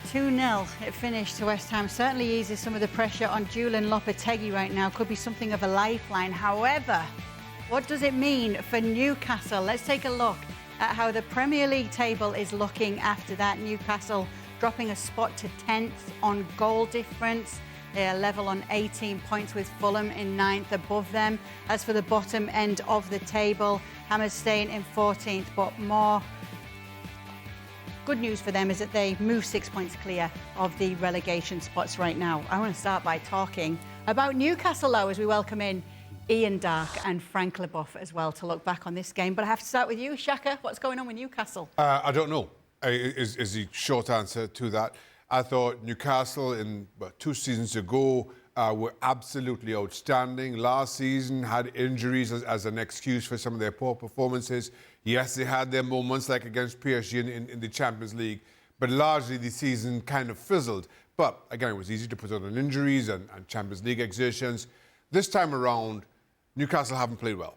2-0 it finished to West Ham. Certainly eases some of the pressure on Julian Lopetegui right now. Could be something of a lifeline. However, what does it mean for Newcastle? Let's take a look at how the Premier League table is looking after that. Newcastle dropping a spot to 10th on goal difference. They are level on 18 points with Fulham in 9th above them. As for the bottom end of the table, Hammers staying in 14th, but more good news for them is that they move 6 points clear of the relegation spots right now. I want to start by talking about Newcastle, though, as we welcome in Ian Darke and Frank Leboeuf as well to look back on this game. But I have to start with you, Shaka. What's going on with Newcastle? I don't know, is the short answer to that. I thought Newcastle, 2 seasons ago, were absolutely outstanding. Last season had injuries as an excuse for some of their poor performances. Yes, they had their moments like against PSG in the Champions League, but largely the season kind of fizzled. But again, it was easy to put on injuries and Champions League exertions. This time around, Newcastle haven't played well.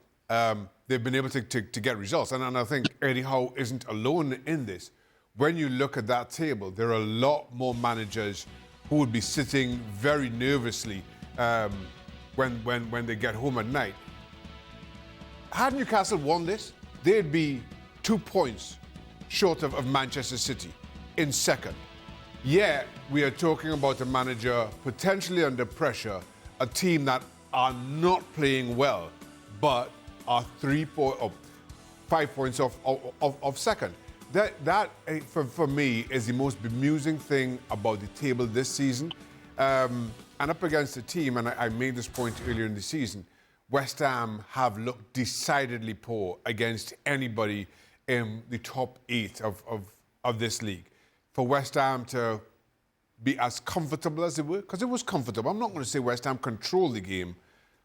They've been able to get results. And I think Eddie Howe isn't alone in this. When you look at that table, there are a lot more managers who would be sitting very nervously when they get home at night. Had Newcastle won this, they'd be 2 points short of Manchester City in second. Yet, we are talking about a manager potentially under pressure, a team that are not playing well, but are 5 points off second. That for me, is the most bemusing thing about the table this season. And up against a team, and I made this point earlier in the season, West Ham have looked decidedly poor against anybody in the top 8 of this league. For West Ham to be as comfortable as they were, because it was comfortable. I'm not going to say West Ham controlled the game,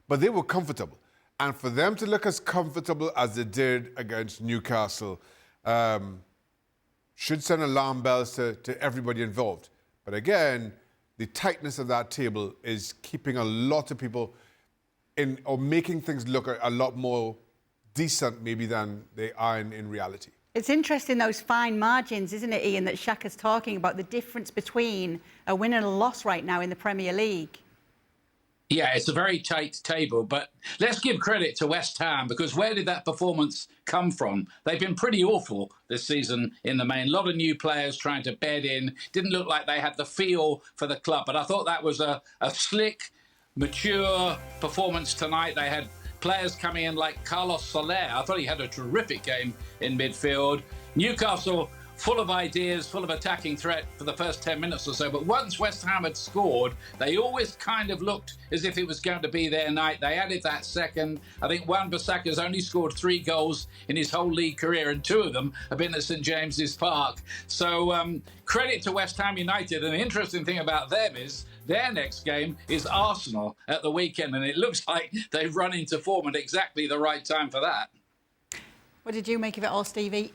but they were comfortable. And for them to look as comfortable as they did against Newcastle should send alarm bells to everybody involved. But again, the tightness of that table is keeping a lot of people in, or making things look a lot more decent maybe than they are in reality. It's interesting, those fine margins, isn't it, Ian, that Shaka's talking about, the difference between a win and a loss right now in the Premier League. Yeah, it's a very tight table, but let's give credit to West Ham, because where did that performance come from? They've been pretty awful this season in the main. A lot of new players trying to bed in. Didn't look like they had the feel for the club, but I thought that was a slick, mature performance tonight. They had players coming in like Carlos Soler. I thought he had a terrific game in midfield. Newcastle, full of ideas, full of attacking threat for the first 10 minutes or so. But once West Ham had scored, they always kind of looked as if it was going to be their night. They added that second. I think Wan-Bissaka's only scored 3 goals in his whole league career, and 2 of them have been at St James's Park. So credit to West Ham United. And the interesting thing about them is their next game is Arsenal at the weekend. And it looks like they've run into form at exactly the right time for that. What did you make of it all, Stevie?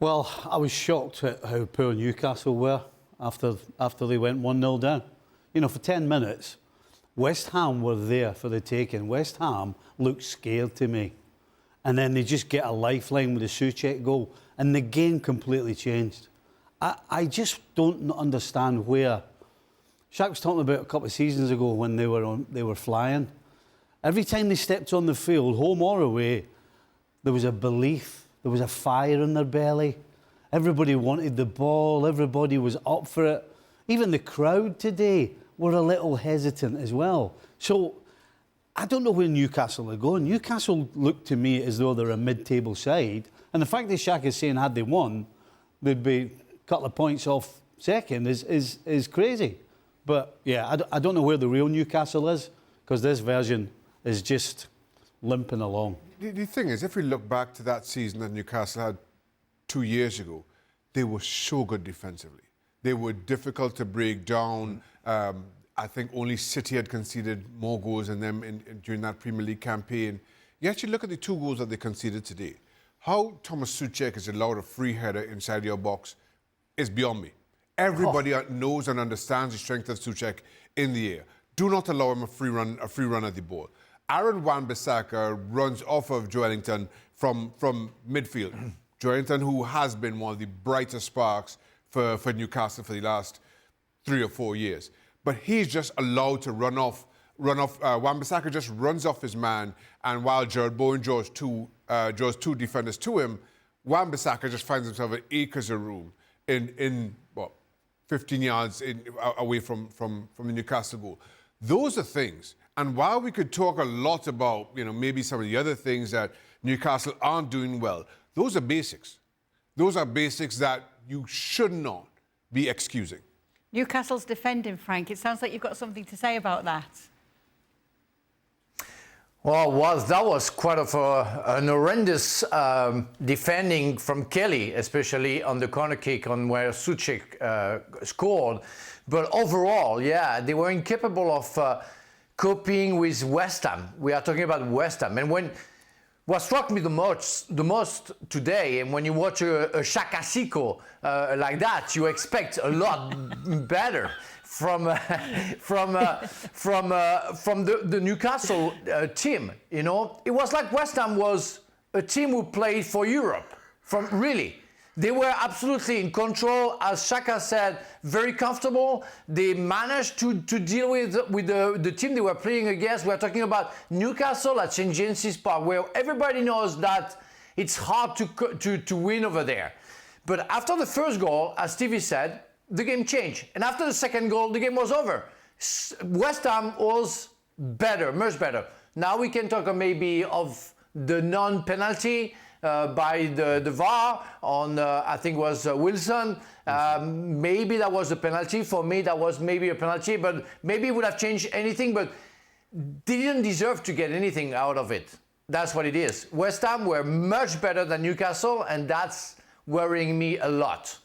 Well, I was shocked at how poor Newcastle were after they went 1-0 down. You know, for 10 minutes, West Ham were there for the taking. West Ham looked scared to me. And then they just get a lifeline with a Souček goal, and the game completely changed. I just don't understand where... Shaq was talking about a couple of seasons ago when they were flying. Every time they stepped on the field, home or away, there was a belief. There was a fire in their belly. Everybody wanted the ball. Everybody was up for it. Even the crowd today were a little hesitant as well. So I don't know where Newcastle are going. Newcastle look to me as though they're a mid-table side. And the fact that Shaq is saying had they won, they'd be a couple of points off second is crazy. But yeah, I don't know where the real Newcastle is, because this version is just limping along. The thing is, if we look back to that season that Newcastle had 2 years ago, they were so good defensively. They were difficult to break down. I think only City had conceded more goals than them during that Premier League campaign. Yet you look at the 2 goals that they conceded today. How Thomas Souček has allowed a free header inside your box is beyond me. Everybody knows and understands the strength of Souček in the air. Do not allow him a free run at the ball. Aaron Wan-Bissaka runs off of Joelinton from midfield. Joelinton, who has been one of the brightest sparks for Newcastle for the last 3 or 4 years. But he's just allowed to run off. Wan-Bissaka just runs off his man, and while Jared Bowen draws two defenders to him, Wan-Bissaka just finds himself at acres of room in 15 yards away from the Newcastle goal. Those are things. And while we could talk a lot about, maybe some of the other things that Newcastle aren't doing well, those are basics. Those are basics that you should not be excusing. Newcastle's defending, Frank. It sounds like you've got something to say about that. Well, that was quite of an horrendous defending from Kelly, especially on the corner kick on where Souček scored. But overall, yeah, they were incapable of coping with West Ham. We are talking about West Ham. And what struck me the most today, and when you watch a Xhaka Siko like that, you expect a lot better from the Newcastle team. It was like West Ham was a team who played for Europe. They were absolutely in control, as Xhaka said, very comfortable. They managed to deal with the team they were playing against. We're talking about Newcastle at St James's Park, where everybody knows that it's hard to win over there. But after the first goal, as Stevie said, the game changed. And after the second goal, the game was over. West Ham was better, much better. Now we can talk maybe of the non-penalty by the VAR on, I think it was Wilson. Maybe that was a penalty. For me, that was maybe a penalty, but maybe it would have changed anything, but they didn't deserve to get anything out of it. That's what it is. West Ham were much better than Newcastle, and that's worrying me a lot.